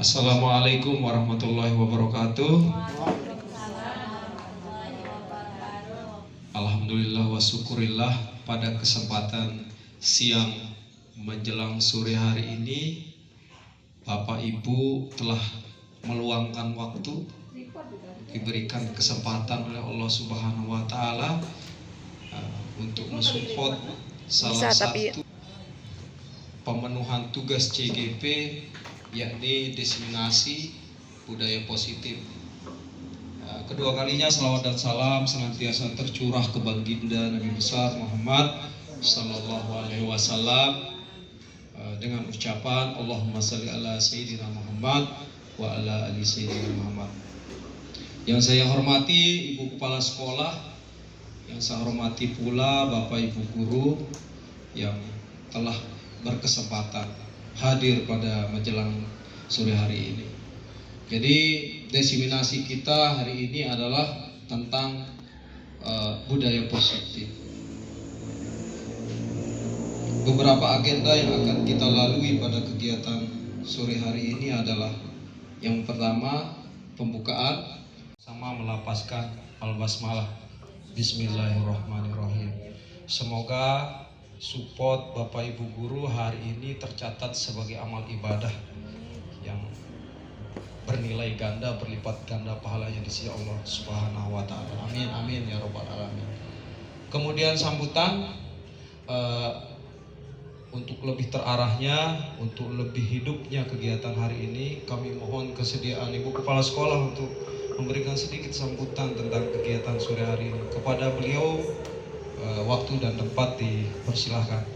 Assalamualaikum warahmatullahi wabarakatuh. Alhamdulillah wa syukurillah, pada kesempatan siang menjelang sore hari ini Bapak Ibu telah meluangkan waktu, diberikan kesempatan oleh Allah Subhanahu wa taala untuk mensupport salah satu pemenuhan tugas CGP, yakni diseminasi budaya positif. Kedua kalinya salawat dan salam senantiasa tercurah ke baginda Nabi besar Muhammad Sallallahu Alaihi Wasallam dengan ucapan Allahumma salli ala Sayyidina Muhammad wa ala ali Sayyidina Muhammad. Yang saya hormati Ibu Kepala Sekolah, yang saya hormati pula Bapak Ibu Guru yang telah berkesempatan hadir pada menjelang sore hari ini. Jadi diseminasi kita hari ini adalah tentang budaya positif. Beberapa agenda yang akan kita lalui pada kegiatan sore hari ini adalah yang pertama, pembukaan sama melapaskan al-basmalah. Bismillahirrahmanirrahim. Semoga support Bapak Ibu Guru hari ini tercatat sebagai amal ibadah yang bernilai ganda, berlipat ganda pahalanya di sisi Allah Subhanahu wa taala. Amin amin ya rabbal alamin. Kemudian sambutan untuk lebih terarahnya, untuk lebih hidupnya kegiatan hari ini, kami mohon kesediaan Ibu Kepala Sekolah untuk memberikan sedikit sambutan tentang kegiatan sore hari ini. Kepada beliau waktu dan tempat dipersilahkan.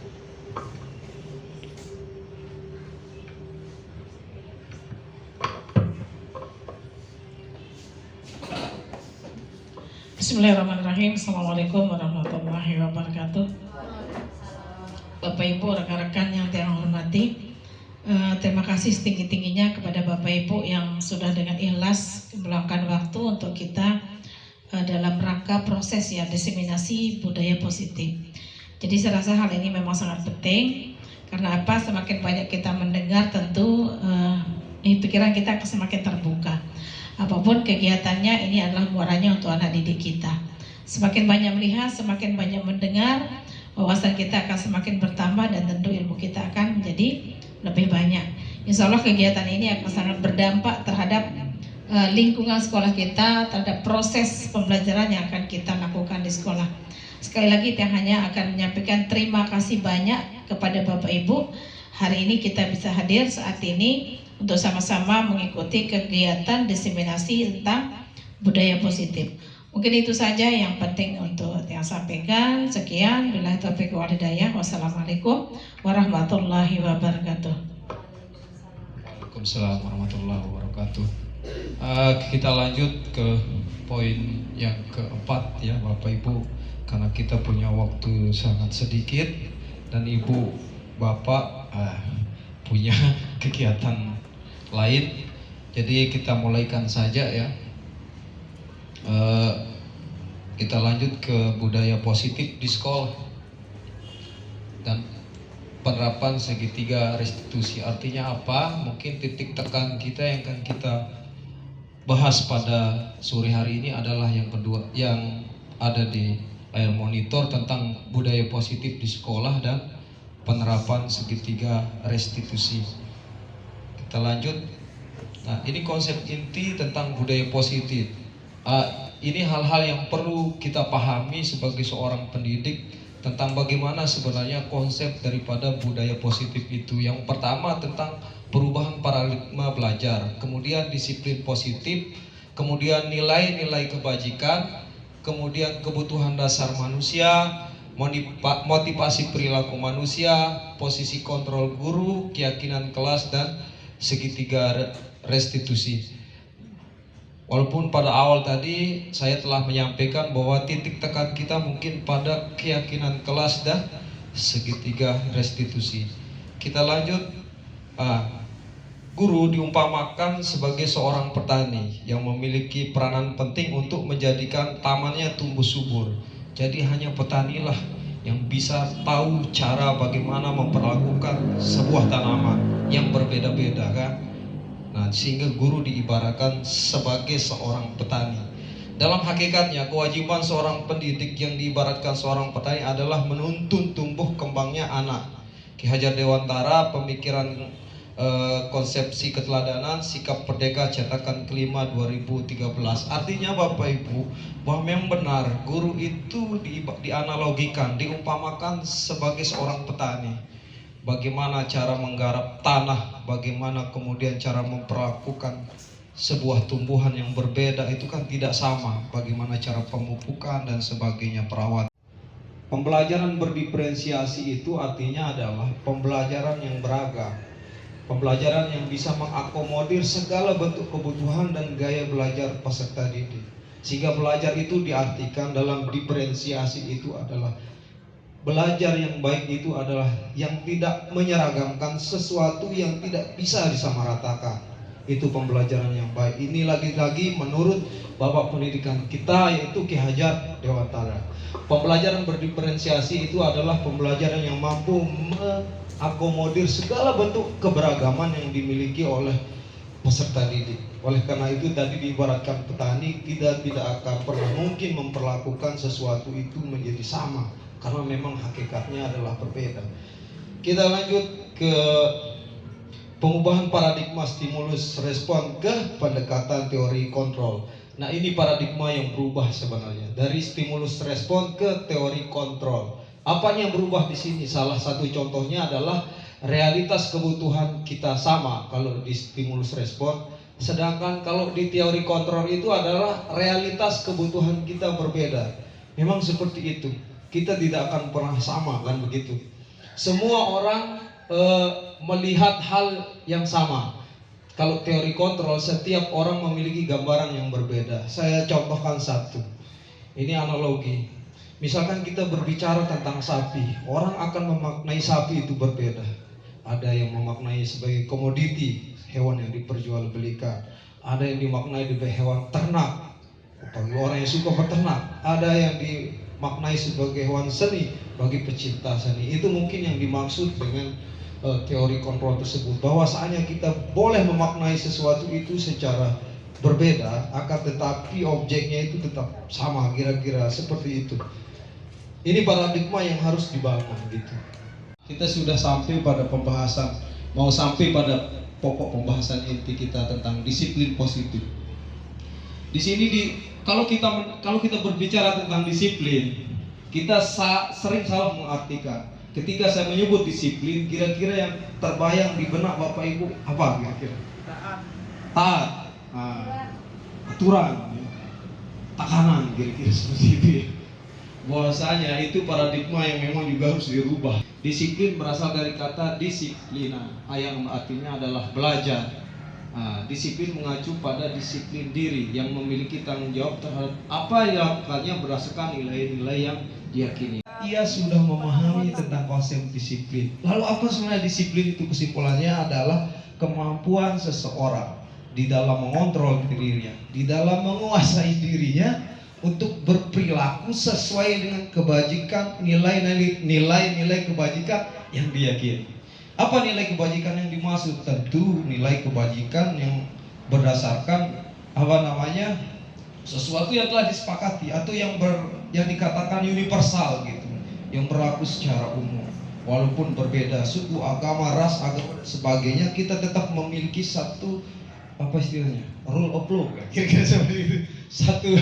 Bismillahirrahmanirrahim. Assalamualaikum warahmatullahi wabarakatuh. Bapak Ibu, rekan-rekan yang saya hormati, terima kasih setinggi-tingginya kepada Bapak Ibu yang sudah dengan ikhlas meluangkan waktu untuk kita dalam rangka proses ya diseminasi budaya positif. Jadi saya rasa hal ini memang sangat penting. Karena apa? Semakin banyak kita mendengar, tentu pikiran kita akan semakin terbuka. Apapun kegiatannya, ini adalah muaranya untuk anak didik kita. Semakin banyak melihat, semakin banyak mendengar, wawasan kita akan semakin bertambah dan tentu ilmu kita akan menjadi lebih banyak. Insya Allah kegiatan ini akan sangat berdampak terhadap lingkungan sekolah kita, terhadap proses pembelajaran yang akan kita lakukan di sekolah. Sekali lagi saya hanya akan menyampaikan terima kasih banyak kepada Bapak Ibu. Hari ini kita bisa hadir saat ini untuk sama-sama mengikuti kegiatan diseminasi tentang budaya positif. Mungkin itu saja yang penting untuk yang sampaikan. Sekian, billahi taufiq wal hidayah. Wassalamualaikum warahmatullahi wabarakatuh. Waalaikumsalam warahmatullahi wabarakatuh. Kita lanjut ke poin yang keempat ya Bapak Ibu, karena kita punya waktu sangat sedikit dan Ibu Bapak punya kegiatan lain, jadi kita mulaikan saja ya. Kita lanjut ke budaya positif di sekolah dan penerapan segitiga restitusi. Artinya apa? Mungkin titik tekan kita yang akan kita bahas pada sore hari ini adalah yang kedua, yang ada di layar monitor, tentang budaya positif di sekolah dan penerapan segitiga restitusi. Kita lanjut. Nah, ini konsep inti tentang budaya positif. Ini hal-hal yang perlu kita pahami sebagai seorang pendidik tentang bagaimana sebenarnya konsep daripada budaya positif itu. Yang pertama tentang perubahan paradigma belajar, kemudian disiplin positif, kemudian nilai-nilai kebajikan, kemudian kebutuhan dasar manusia, motivasi perilaku manusia, posisi kontrol guru, keyakinan kelas, dan segitiga restitusi. Walaupun pada awal tadi saya telah menyampaikan bahwa titik tekan kita mungkin pada keyakinan kelas dan segitiga restitusi. Kita lanjut. Guru diumpamakan sebagai seorang petani yang memiliki peranan penting untuk menjadikan tamannya tumbuh subur. Jadi hanya petanilah yang bisa tahu cara bagaimana memperlakukan sebuah tanaman yang berbeda-beda kan. Nah, sehingga guru diibaratkan sebagai seorang petani. Dalam hakikatnya, kewajiban seorang pendidik yang diibaratkan seorang petani adalah menuntun tumbuh kembangnya anak. Ki Hajar Dewantara, pemikiran konsepsi keteladanan, sikap Merdeka cetakan kelima 2013. Artinya Bapak Ibu, bahwa memang benar guru itu dianalogikan, diumpamakan sebagai seorang petani. Bagaimana cara menggarap tanah, bagaimana kemudian cara memperlakukan sebuah tumbuhan yang berbeda itu kan tidak sama. Bagaimana cara pemupukan dan sebagainya, perawatan. Pembelajaran berdiferensiasi itu artinya adalah pembelajaran yang beragam. Pembelajaran yang bisa mengakomodir segala bentuk kebutuhan dan gaya belajar peserta didik. Sehingga belajar itu diartikan dalam diferensiasi itu adalah belajar yang baik itu adalah yang tidak menyeragamkan sesuatu yang tidak bisa disamaratakan. Itu pembelajaran yang baik. Ini lagi-lagi menurut Bapak Pendidikan kita, yaitu Ki Hajar Dewantara. Pembelajaran berdiferensiasi itu adalah pembelajaran yang mampu mengakomodir segala bentuk keberagaman yang dimiliki oleh peserta didik. Oleh karena itu tadi diibaratkan petani tidak akan pernah mungkin memperlakukan sesuatu itu menjadi sama, karena memang hakikatnya adalah berbeda. Kita lanjut ke pengubahan paradigma stimulus respon ke pendekatan teori kontrol. Nah, ini paradigma yang berubah sebenarnya dari stimulus respon ke teori kontrol. Apa yang berubah di sini? Salah satu contohnya adalah realitas kebutuhan kita sama kalau di stimulus respon, sedangkan kalau di teori kontrol itu adalah realitas kebutuhan kita berbeda. Memang seperti itu. Kita tidak akan pernah sama, kan begitu. Semua orang melihat hal yang sama. Kalau teori kontrol, setiap orang memiliki gambaran yang berbeda. Saya contohkan satu. Ini analogi. Misalkan kita berbicara tentang sapi, orang akan memaknai sapi itu berbeda. Ada yang memaknai sebagai komoditi, hewan yang diperjualbelikan. Ada yang dimaknai sebagai hewan ternak, bagi orang yang suka berternak. Ada yang dimaknai sebagai hewan seni bagi pecinta seni. Itu mungkin yang dimaksud dengan teori kontrol tersebut. Bahwasanya kita boleh memaknai sesuatu itu secara berbeda, akan tetapi objeknya itu tetap sama, kira-kira seperti itu. Ini paradigma yang harus dibangun gitu. Kita sudah sampai pada pembahasan, mau sampai pada pokok pembahasan inti kita tentang disiplin positif. Di sini kalau kita berbicara tentang disiplin, kita sering salah mengartikan. Ketika saya menyebut disiplin, kira-kira yang terbayang di benak Bapak Ibu apa kira-kira? Taat, aturan, tekanan, kira-kira seperti itu. Bahwasanya itu paradigma yang memang juga harus dirubah. Disiplin berasal dari kata disiplina, yang artinya adalah belajar. Disiplin mengacu pada disiplin diri yang memiliki tanggung jawab terhadap apa yang dilakukannya berdasarkan nilai-nilai yang diyakini. Ia sudah memahami tentang konsep disiplin. Lalu apa sebenarnya disiplin itu? Kesimpulannya adalah kemampuan seseorang di dalam mengontrol dirinya, di dalam menguasai dirinya untuk berperilaku sesuai dengan kebajikan, nilai-nilai kebajikan yang diyakini. Apa nilai kebajikan yang dimaksud? Tentu nilai kebajikan yang berdasarkan sesuatu yang telah disepakati atau yang dikatakan universal gitu, yang berlaku secara umum. Walaupun berbeda suku, agama, ras, agama dan sebagainya, kita tetap memiliki satu rule of law, kira-kira seperti itu. Satu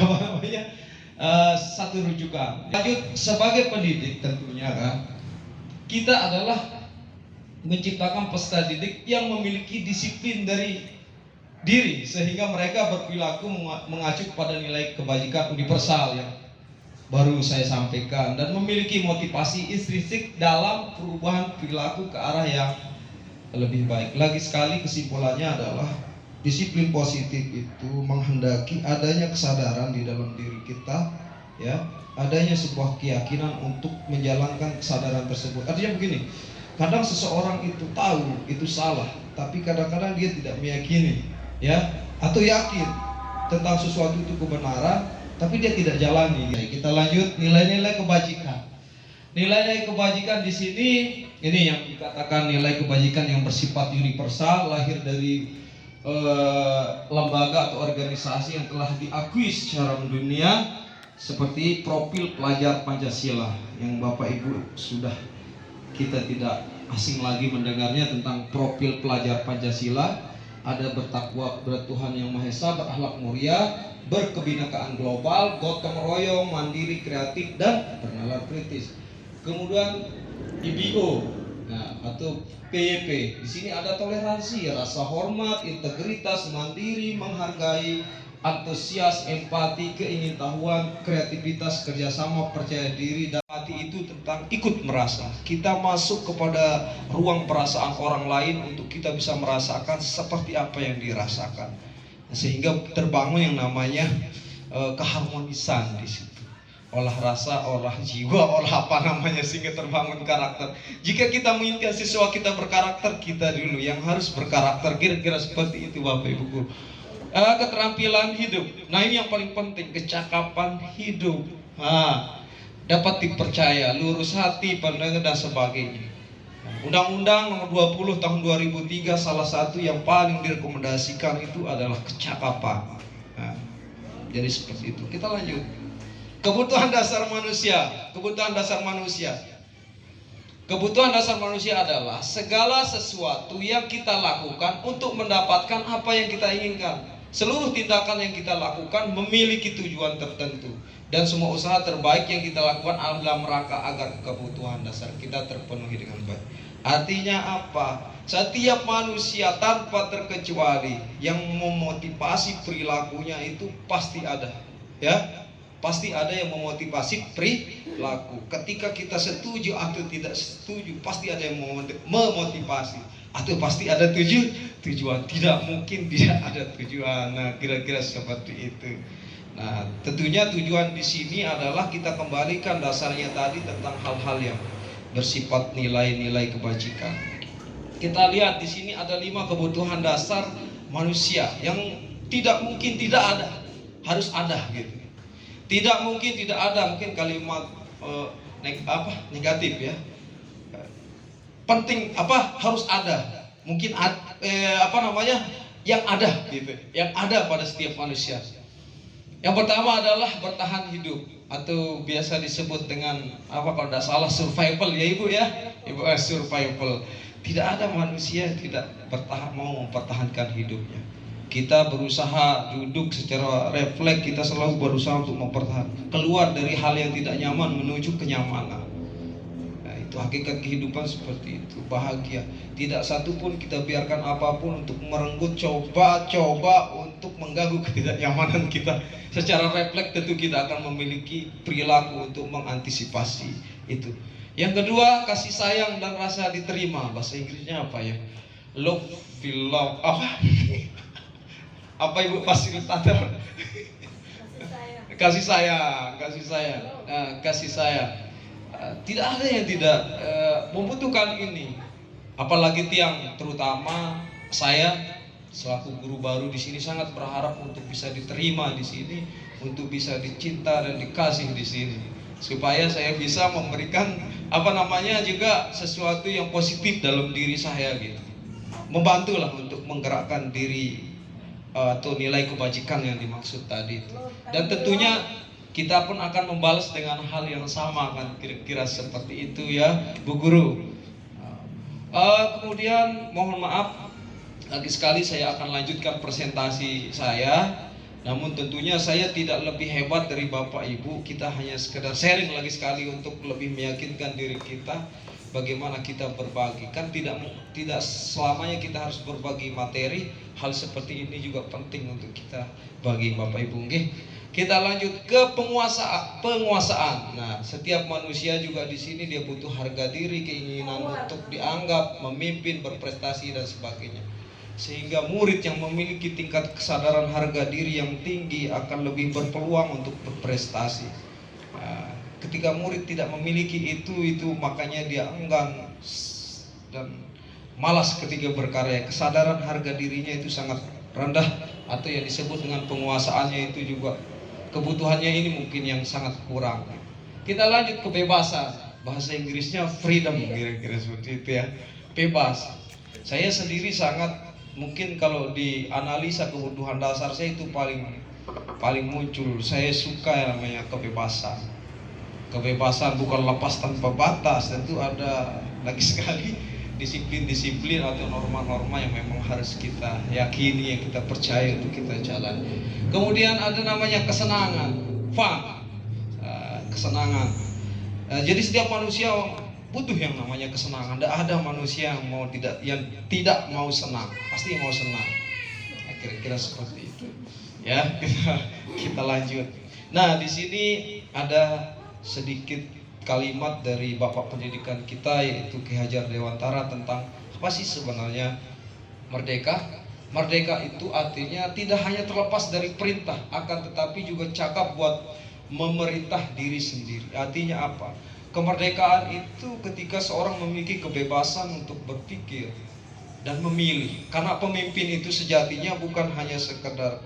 rujukan. Lanjut, sebagai pendidik tentunya kan, kita adalah menciptakan peserta didik yang memiliki disiplin dari diri, sehingga mereka berperilaku mengacu kepada nilai kebajikan universal yang baru saya sampaikan, dan memiliki motivasi intrinsik dalam perubahan perilaku ke arah yang lebih baik. Lagi sekali kesimpulannya adalah disiplin positif itu menghendaki adanya kesadaran di dalam diri kita, ya, adanya sebuah keyakinan untuk menjalankan kesadaran tersebut. Artinya begini, kadang seseorang itu tahu itu salah, tapi kadang-kadang dia tidak meyakini, ya, atau yakin tentang sesuatu itu kebenaran, tapi dia tidak jalani. Kita lanjut, nilai-nilai kebajikan. Nilai-nilai kebajikan di sini, ini yang dikatakan nilai kebajikan yang bersifat universal, lahir dari lembaga atau organisasi yang telah diakui secara mendunia, seperti profil pelajar Pancasila yang Bapak Ibu sudah, kita tidak asing lagi mendengarnya tentang profil pelajar Pancasila. Ada bertakwa kepada Tuhan Yang Maha Esa, berakhlak mulia, berkebinekaan global, gotong royong, mandiri, kreatif, dan bernalar kritis. Kemudian IBO, nah, atau PYP. Di sini ada toleransi, rasa hormat, integritas, mandiri, menghargai, antusias, empati, keingintahuan, kreativitas, kerjasama, percaya diri, dan empati itu tentang ikut merasa. Kita masuk kepada ruang perasaan orang lain untuk kita bisa merasakan seperti apa yang dirasakan, sehingga terbangun yang namanya keharmonisan di situ. Olah rasa, olah jiwa, olah apa namanya, sehingga terbangun karakter. Jika kita menginginkan siswa kita berkarakter, kita dulu yang harus berkarakter. Kira-kira seperti itu Bapak Ibu Guru. Keterampilan hidup. Nah, ini yang paling penting, kecakapan hidup. Dapat dipercaya, lurus hati, pandangan, dan sebagainya. Undang-Undang nomor 20 tahun 2003, salah satu yang paling direkomendasikan itu adalah kecakapan. Jadi seperti itu. Kita lanjut. Kebutuhan dasar manusia. Kebutuhan dasar manusia. Kebutuhan dasar manusia adalah segala sesuatu yang kita lakukan untuk mendapatkan apa yang kita inginkan. Seluruh tindakan yang kita lakukan memiliki tujuan tertentu, dan semua usaha terbaik yang kita lakukan dalam rangka agar kebutuhan dasar kita terpenuhi dengan baik. Artinya apa? Setiap manusia tanpa terkecuali yang memotivasi perilakunya itu pasti ada, ya. Pasti ada yang memotivasi perilaku. Ketika kita setuju atau tidak setuju, pasti ada yang memotivasi. Atau pasti ada tujuan. Tidak mungkin tidak ada tujuan. Nah, kira-kira seperti itu. Nah, tentunya tujuan di sini adalah kita kembalikan dasarnya tadi tentang hal-hal yang bersifat nilai-nilai kebajikan. Kita lihat di sini ada 5 kebutuhan dasar manusia yang tidak mungkin tidak ada, harus ada gitu. Tidak mungkin tidak ada, mungkin kalimat negatif ya. Penting harus ada. Mungkin yang ada gitu. Yang ada pada setiap manusia. Yang pertama adalah bertahan hidup, atau biasa disebut dengan kalau tidak salah survival ya Ibu ya. Ibu survival. Tidak ada manusia yang tidak mau mempertahankan hidupnya. Kita berusaha duduk secara refleks, kita selalu berusaha untuk mempertahankan, keluar dari hal yang tidak nyaman menuju kenyamanan. Nah, itu hakikat kehidupan seperti itu, bahagia. Tidak satu pun kita biarkan apapun untuk merenggut, coba untuk mengganggu ketidaknyamanan kita. Secara refleks tentu kita akan memiliki perilaku untuk mengantisipasi itu. Yang kedua, kasih sayang dan rasa diterima. Bahasa Inggrisnya apa ya? Love, feel love, apa Ibu fasilitator? Kasih sayang. Kasih sayang. Tidak ada yang tidak membutuhkan ini. Apalagi terutama saya selaku guru baru di sini sangat berharap untuk bisa diterima di sini, untuk bisa dicinta dan dikasih di sini, supaya saya bisa memberikan juga sesuatu yang positif dalam diri saya gitu. Membantulah untuk menggerakkan diri atau nilai kebajikan yang dimaksud tadi itu. Dan tentunya kita pun akan membalas dengan hal yang sama kan, kira-kira seperti itu ya Bu Guru. Kemudian mohon maaf, lagi sekali saya akan lanjutkan presentasi saya. Namun tentunya saya tidak lebih hebat dari Bapak Ibu. Kita hanya sekedar sharing lagi sekali untuk lebih meyakinkan diri kita bagaimana kita berbagi. Kan tidak selamanya kita harus berbagi materi. Hal seperti ini juga penting untuk kita bagi Bapak Ibu. Kita lanjut ke penguasaan. Nah, setiap manusia juga di sini dia butuh harga diri, keinginan untuk dianggap, memimpin, berprestasi dan sebagainya. Sehingga murid yang memiliki tingkat kesadaran harga diri yang tinggi akan lebih berpeluang untuk berprestasi. Nah, ketika murid tidak memiliki itu makanya dia enggan dan malas ketika berkarya. Kesadaran harga dirinya itu sangat rendah, atau yang disebut dengan penguasaannya itu juga kebutuhannya ini mungkin yang sangat kurang. Kita lanjut kebebasan. Bahasa Inggrisnya freedom, kira-kira seperti itu ya. Bebas. Saya sendiri sangat mungkin kalau dianalisa kebutuhan dasar saya itu paling muncul. Saya suka yang namanya kebebasan. Kebebasan bukan lepas tanpa batas. Tentu ada lagi sekali disiplin-disiplin atau norma-norma yang memang harus kita yakini, yang kita percaya untuk kita jalan. Kemudian ada namanya kesenangan, fun, kesenangan. Jadi setiap manusia butuh yang namanya kesenangan. Tidak ada manusia yang tidak mau senang, pasti mau senang. Kira-kira seperti itu. Ya, kita lanjut. Nah, di sini ada sedikit kalimat dari Bapak Pendidikan kita, yaitu Ki Hajar Dewantara, tentang apa sih sebenarnya merdeka. Merdeka itu artinya tidak hanya terlepas dari perintah, akan tetapi juga cakap buat memerintah diri sendiri. Artinya apa? Kemerdekaan itu ketika seorang memiliki kebebasan untuk berpikir dan memilih. Karena pemimpin itu sejatinya bukan hanya sekedar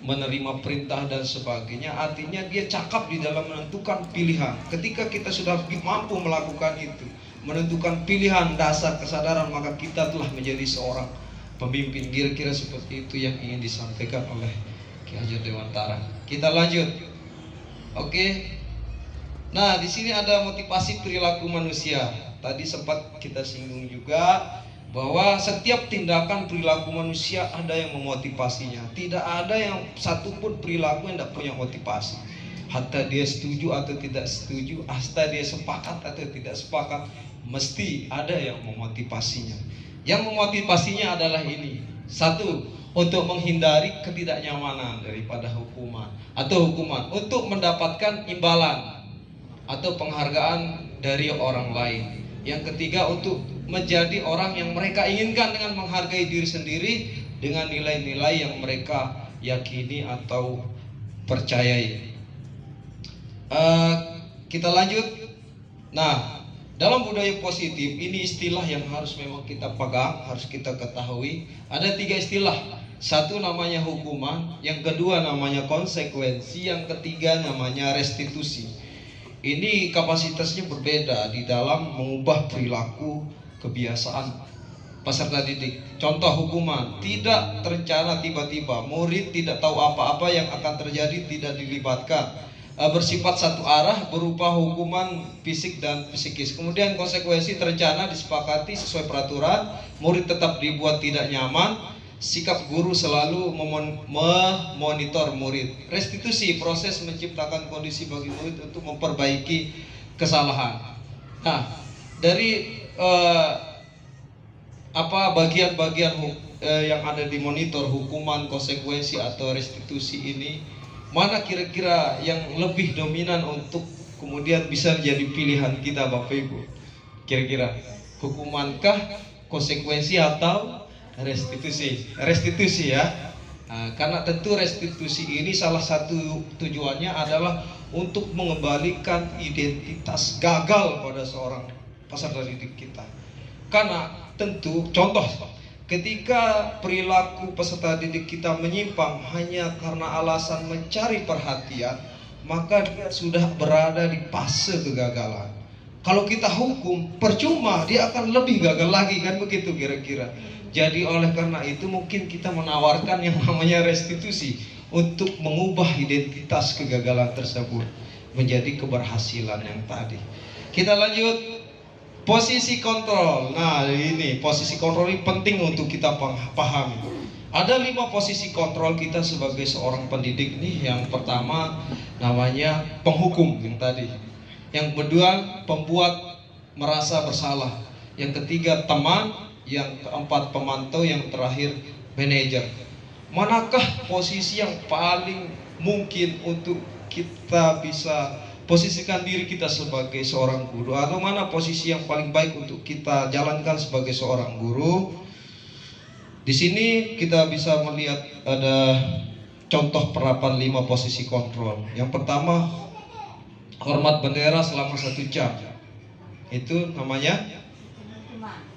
menerima perintah dan sebagainya. Artinya dia cakap di dalam menentukan pilihan. Ketika kita sudah mampu melakukan itu, menentukan pilihan dasar kesadaran, maka kita telah menjadi seorang pemimpin. Kira-kira seperti itu yang ingin disampaikan oleh Ki Hajar Dewantara. Kita lanjut. Oke. Nah, di sini ada motivasi perilaku manusia. Tadi sempat kita singgung juga bahwa setiap tindakan perilaku manusia ada yang memotivasinya. Tidak ada yang satupun perilaku yang tidak punya motivasi. Hatta dia setuju atau tidak setuju, hatta dia sepakat atau tidak sepakat, mesti ada yang memotivasinya. Yang memotivasinya adalah ini. Satu, untuk menghindari ketidaknyamanan daripada hukuman. Untuk mendapatkan imbalan atau penghargaan dari orang lain. Yang ketiga, untuk menjadi orang yang mereka inginkan dengan menghargai diri sendiri dengan nilai-nilai yang mereka yakini atau percayai. Kita lanjut. Nah, dalam budaya positif ini istilah yang harus memang kita pegang, harus kita ketahui. Ada 3 istilah. Satu namanya hukuman, yang kedua namanya konsekuensi, yang ketiga namanya restitusi. Ini kapasitasnya berbeda di dalam mengubah perilaku kebiasaan peserta didik. Contoh hukuman, tidak terencana, tiba-tiba murid tidak tahu apa-apa yang akan terjadi, tidak dilibatkan, bersifat satu arah berupa hukuman fisik dan psikis. Kemudian konsekuensi terencana, disepakati sesuai peraturan, murid tetap dibuat tidak nyaman, sikap guru selalu memonitor murid. Restitusi, proses menciptakan kondisi bagi murid untuk memperbaiki kesalahan. Nah, dari bagian-bagian yang ada di monitor, hukuman, konsekuensi atau restitusi ini, mana kira-kira yang lebih dominan untuk kemudian bisa menjadi pilihan kita, Bapak Ibu? Kira-kira hukumankah, konsekuensi, atau restitusi ya. Nah, karena tentu restitusi ini salah satu tujuannya adalah untuk mengembalikan identitas gagal pada seorang peserta didik kita. Karena tentu contoh, ketika perilaku peserta didik kita menyimpang hanya karena alasan mencari perhatian, maka dia sudah berada di fase kegagalan. Kalau kita hukum, percuma, dia akan lebih gagal lagi, kan begitu kira-kira. Jadi oleh karena itu mungkin kita menawarkan yang namanya restitusi untuk mengubah identitas kegagalan tersebut menjadi keberhasilan yang tadi. Kita lanjut. Posisi kontrol. Nah, ini posisi kontrol ini penting untuk kita pahami. Ada 5 posisi kontrol kita sebagai seorang pendidik nih. Yang pertama namanya penghukum yang tadi. Yang kedua pembuat merasa bersalah. Yang ketiga teman. Yang keempat pemantau, yang terakhir manajer. Manakah posisi yang paling mungkin untuk kita bisa posisikan diri kita sebagai seorang guru, atau mana posisi yang paling baik untuk kita jalankan sebagai seorang guru? Di sini kita bisa melihat ada contoh penerapan 5 posisi kontrol. Yang pertama, hormat bendera selama 1 jam. Itu namanya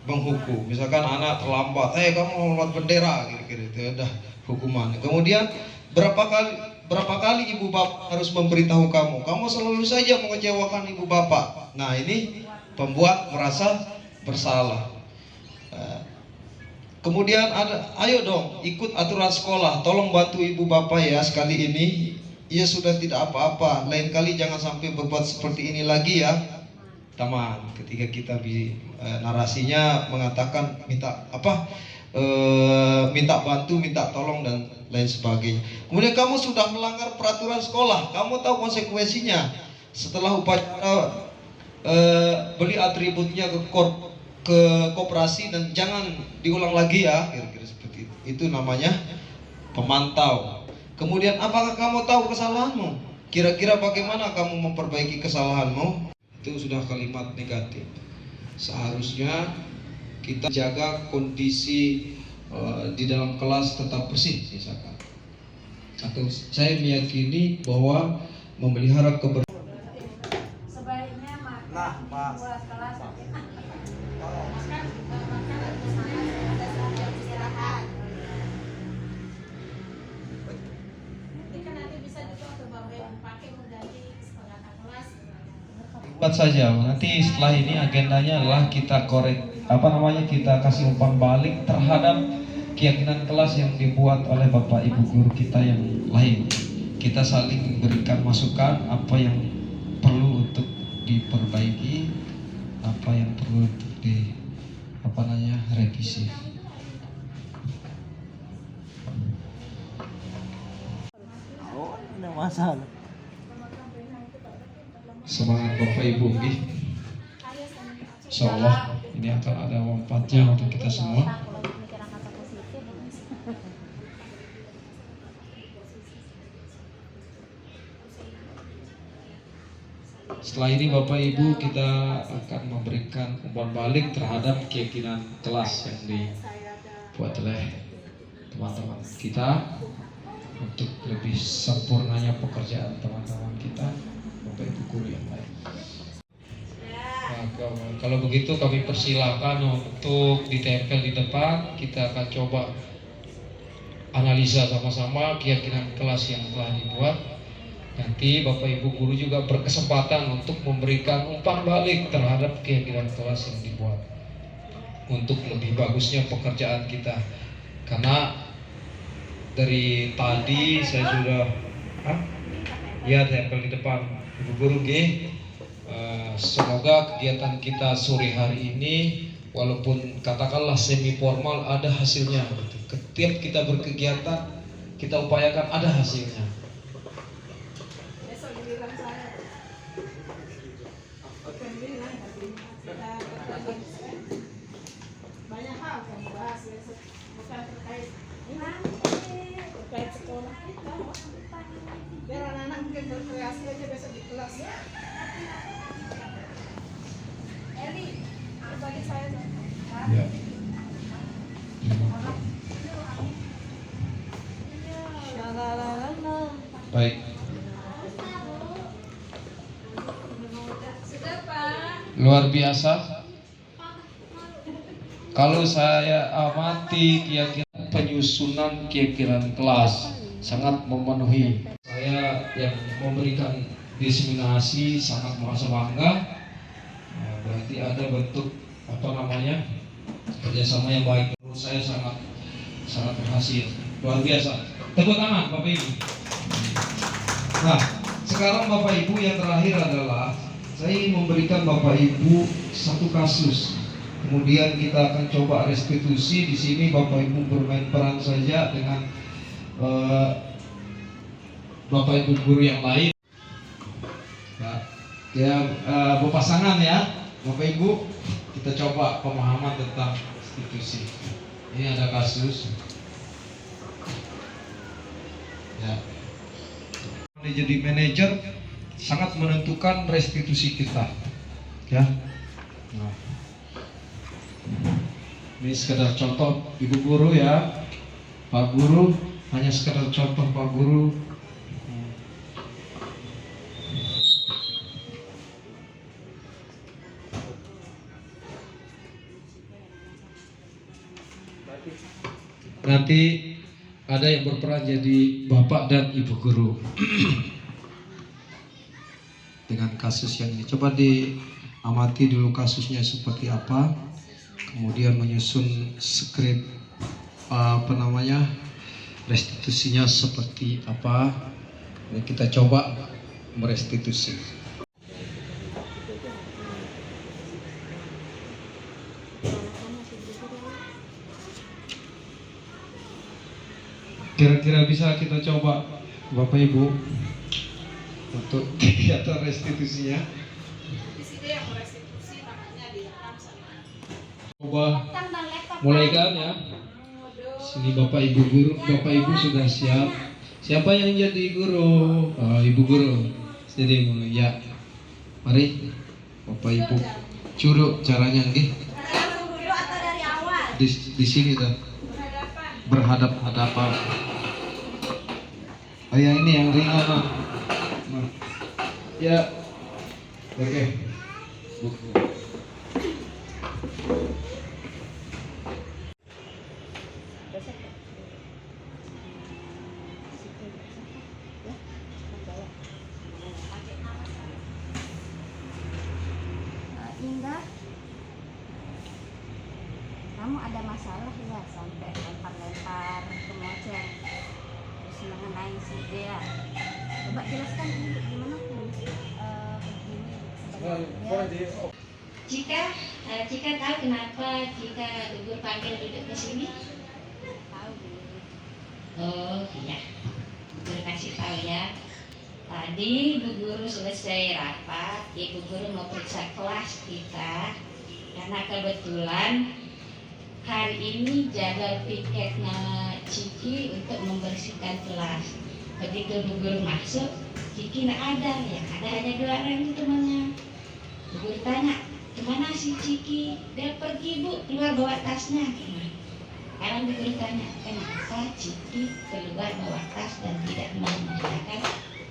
menghukum. Misalkan anak terlambat, kamu hormat bendera, kira-kira itu udah hukuman. Kemudian berapa kali ibu bapak harus memberitahu kamu selalu saja mengecewakan ibu bapak. Nah, ini pembuat merasa bersalah. Kemudian ayo dong ikut aturan sekolah. Tolong bantu ibu bapak ya sekali ini. Ia sudah tidak apa-apa. Lain kali jangan sampai berbuat seperti ini lagi ya, teman. Ketika kita narasinya mengatakan minta minta bantu, minta tolong dan lain sebagainya. Kemudian kamu sudah melanggar peraturan sekolah. Kamu tahu konsekuensinya. Setelah upacara beli atributnya ke koperasi dan jangan diulang lagi ya, kira-kira seperti itu. Itu namanya pemantau. Kemudian apakah kamu tahu kesalahanmu? Kira-kira bagaimana kamu memperbaiki kesalahanmu? Itu sudah kalimat negatif. Seharusnya kita jaga kondisi di dalam kelas tetap bersih misalkan. Atau saya meyakini bahwa memelihara sebaiknya buat kelas istirahat. Mungkin nanti bisa juga untuk Bapak pakai mengganti setengah kelas. buat saja. Nanti setelah ini agendanya adalah kita kita kasih umpan balik terhadap keyakinan kelas yang dibuat oleh Bapak Ibu guru kita yang lain. Kita saling berikan masukan apa yang perlu untuk diperbaiki, apa yang perlu untuk revisi. Semangat Bapak Ibu, Insya Allah ini akan ada manfaatnya untuk kita semua. Setelah ini Bapak Ibu kita akan memberikan umpan balik terhadap keyakinan kelas yang dibuat oleh teman-teman kita untuk lebih sempurnanya pekerjaan teman-teman kita, Bapak Ibu guru yang lain. Nah, kalau begitu kami persilakan untuk ditempel di depan. Kita akan coba analisa sama-sama keyakinan kelas yang telah dibuat. Nanti Bapak Ibu guru juga berkesempatan untuk memberikan umpan balik terhadap keyakinan kelas yang dibuat untuk lebih bagusnya pekerjaan kita. Karena dari tadi saya sudah tempel di depan Ibu guru semoga kegiatan kita sore hari ini walaupun katakanlah semi formal ada hasilnya. Setiap kita berkegiatan kita upayakan ada hasilnya. Banyak hal yang dibahas bukan terkait sekolah. Biar anak-anak mungkin berkreasi aja besok di kelas ya. Eli, bagi saya Ya. Baik. sudah Pak. Luar biasa. Kalau saya amati keyakinan penyusunan keyakinan kelas sangat memenuhi. Saya yang memberikan diseminasi sangat merasa bangga. Nah, berarti ada bentuk kerjasama yang baik. Menurut saya sangat berhasil. Luar biasa. Tepuk tangan Bapak Ibu. Nah, sekarang Bapak Ibu yang terakhir adalah saya ingin memberikan Bapak Ibu satu kasus. Kemudian kita akan coba restitusi. Di sini Bapak Ibu bermain peran saja dengan Bapak Ibu guru yang lain. Berpasangan ya, Bapak Ibu. Kita coba pemahaman tentang restitusi. Ini ada kasus. Ya. Jadi manajer sangat menentukan restitusi kita. Ya. Nah. Ini sekedar contoh Ibu guru ya, Pak guru, hanya sekedar contoh Pak guru. Nanti ada yang berperan jadi Bapak dan Ibu guru dengan kasus yang ini. Coba diamati dulu kasusnya seperti apa. Kemudian menyusun skrip apa namanya, restitusinya seperti apa. Ini kita coba merestitusi. Kira-kira bisa kita coba Bapak Ibu untuk kegiatan restitusinya. Di sini yang restitusi namanya direkam sama. Coba mulai kan ya. Sini Bapak Ibu guru, Bapak Ibu sudah siap. Siapa yang jadi guru? Ibu guru. Jadi mulai ya. Mari Bapak Ibu. Curug caranya nggih. Langsung dulu atau dari awal? Di sini tuh. Berhadap-hadapan. Oh ya, ini yang ringan. Nah. Ya. Oke. Indah, kamu ada masalah ya sampai lempar-lempar ke moceng terus mengenai si Dea. Coba jelaskan ini gimana begini sebenarnya. Cika tahu kenapa Cika gugur panggil duduk ke sini? Tahu Bu. Oh iya, guru kasih tahu ya. Tadi Bu Guru selesai rapat, Ibu Guru mau periksa kelas kita karena kebetulan hari ini jadwal piketnya Ciki untuk membersihkan kelas. Begitu Bu Guru masuk, Ciki nggak ada, ya ada hanya 2 orang itu temannya. Bu Guru tanya, kemana si Ciki? Dia pergi Bu, keluar bawa tasnya. Sekarang Bu Guru tanya, kenapa Ciki keluar bawa tas dan tidak mengerjakan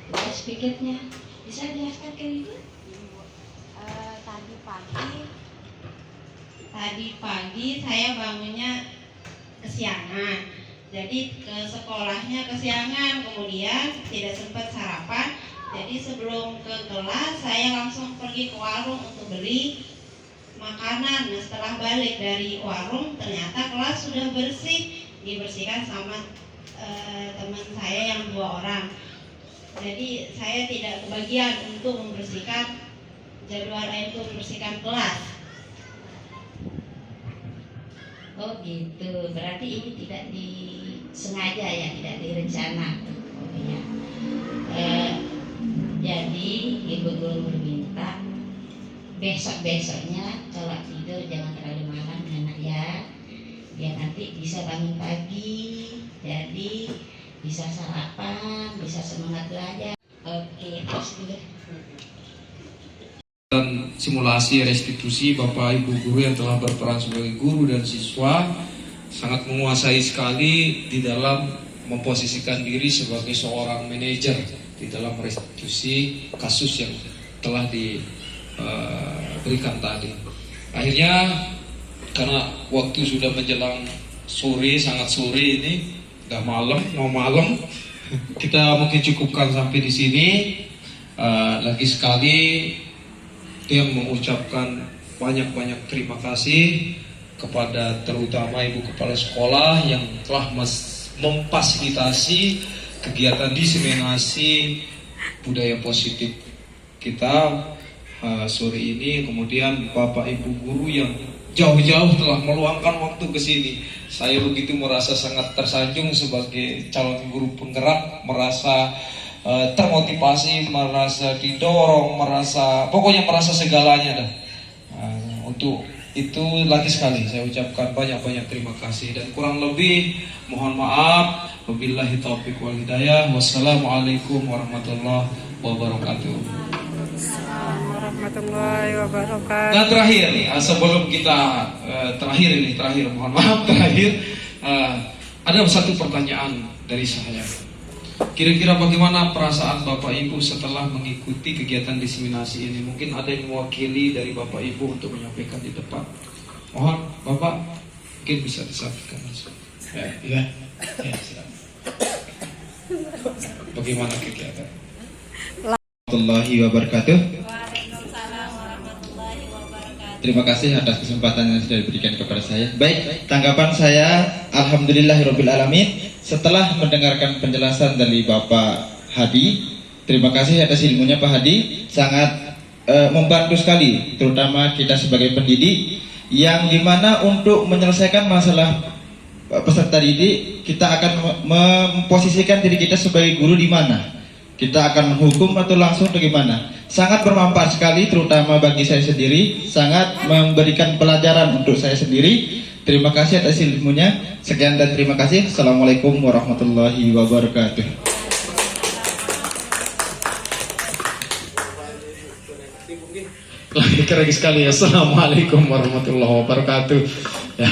tugas piketnya? Bisa jelaskan ke Ibu? Tadi pagi saya bangunnya kesiangan, jadi ke sekolahnya kesiangan, kemudian tidak sempat sarapan. Jadi sebelum ke kelas saya langsung pergi ke warung untuk beli makanan. Nah, setelah balik dari warung ternyata kelas sudah bersih, dibersihkan sama teman saya yang 2 orang. Jadi saya tidak kebagian untuk membersihkan jadwal untuk membersihkan kelas. Oh gitu, berarti ini tidak disengaja ya, tidak direncana. Oh iya. Jadi Ibu Guru meminta besok-besoknya kalau tidur jangan terlalu malam anak ya, biar nanti bisa bangun pagi, jadi bisa sarapan, bisa semangat belajar. Oke, terus juga. Dan simulasi restitusi Bapak Ibu guru yang telah berperan sebagai guru dan siswa sangat menguasai sekali di dalam memposisikan diri sebagai seorang manajer di dalam restitusi kasus yang telah diberikan tadi. Akhirnya karena waktu sudah menjelang sore, sangat sore ini, udah malam, mau malam, kita mungkin cukupkan sampai di sini. Lagi sekali yang mengucapkan banyak-banyak terima kasih kepada terutama Ibu Kepala Sekolah yang telah memfasilitasi kegiatan diseminasi budaya positif kita sore ini. Kemudian Bapak Ibu guru yang jauh-jauh telah meluangkan waktu ke sini. Saya begitu merasa sangat tersanjung sebagai calon guru penggerak, merasa termotivasi, merasa didorong, pokoknya merasa segalanya dah. Untuk itu lagi sekali saya ucapkan banyak-banyak terima kasih dan kurang lebih mohon maaf. Wabillahi taufiq wal hidayah. Wassalamualaikum warahmatullahi wabarakatuh. Warahmatullahi wabarakatuh. Dan terakhir, sebelum kita terakhir, mohon maaf terakhir, ada satu pertanyaan dari saya. Kira-kira bagaimana perasaan Bapak Ibu setelah mengikuti kegiatan diseminasi ini? Mungkin ada yang mewakili dari Bapak Ibu untuk menyampaikan di depan. Mohon Bapak, mungkin bisa disampaikan langsung. Ya, silakan. Bagaimana kegiatan? Warahmatullahi wabarakatuh. Waalaikumsalam warahmatullahi wabarakatuh. Terima kasih atas kesempatan yang sudah diberikan kepada saya. Baik, tanggapan saya, alhamdulillahirabbil alamin. Setelah mendengarkan penjelasan dari Bapak Hadi, terima kasih atas ilmunya Pak Hadi, sangat membantu sekali, terutama kita sebagai pendidik, yang dimana untuk menyelesaikan masalah peserta didik, kita akan memposisikan diri kita sebagai guru di mana. Kita akan menghukum atau langsung bagaimana? Sangat bermanfaat sekali, terutama bagi saya sendiri, sangat memberikan pelajaran untuk saya sendiri. Terima kasih atas ilmunya. Sekian dan terima kasih. Assalamualaikum warahmatullahi wabarakatuh. Lagi sekali. Assalamualaikum warahmatullahi wabarakatuh. Ya.